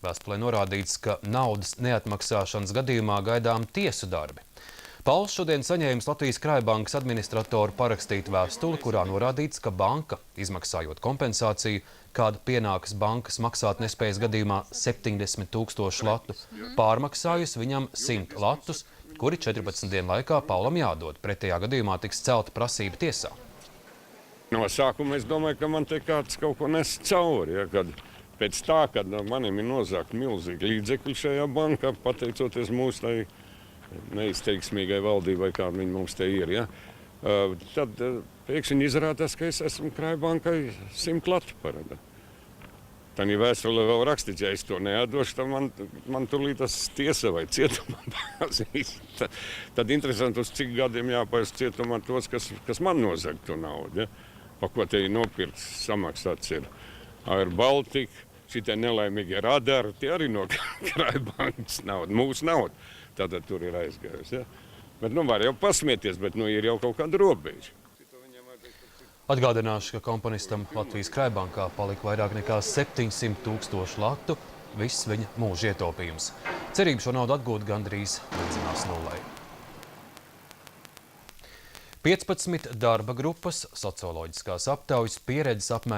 Vēstulē norādīts, ka naudas neatmaksāšanas gadījumā gaidām tiesu darbi. Pauls šodien saņēmis Latvijas Krājbankas administratoru parakstītu vēstuli, kurā norādīts, ka banka, izmaksājot kompensāciju, kāda pienākas bankas maksātnespējas gadījumā 70 000 latu, pārmaksājusi viņam 100 latus, kuri 14 dienu laikā Paulam jādod. Pretējā gadījumā tiks celta prasība tiesā. No sākuma es domāju, ka man te kāds kaut ko nes cauri, ja, kad pēc tā, kad manim ir nozākt milzīgi līdzekļi šajā bankā, pateicoties mūsu tai neizteiksmīgai valdībai, kāda viņi mums te ir, ja, tad pēkšņi izrādās, ka es esmu Krājbankai 100 latu parādā. Tad vēstulē vēl rakstīts, ja es to neatdošu, tad man turlīt tas tiesa vai cietumā pazīs. Tad interesanti, uz cik gadiem jāpaies cietumā tos, kas man nozag to naudu. Ja? Pa ko te ir nopirkts, samaksāts ir Air Baltica, šitie nelaimīgie radari, tie arī no Krājbankas nauda, mūsu nauda. Tātad tur ir aizgājusi. Ja? Bet var jau pasmieties, bet ir jau kaut kāda robeža. Atgādināšu, ka komponistam Latvijas Krājbankā palika vairāk nekā 700 000 latu, viss viņa mūža ietaupījums. Cerība šo naudu atgūt gandrīz līdzinās nullei. 15 darba grupas, socioloģiskās aptaujas, pieredzes apmaiņas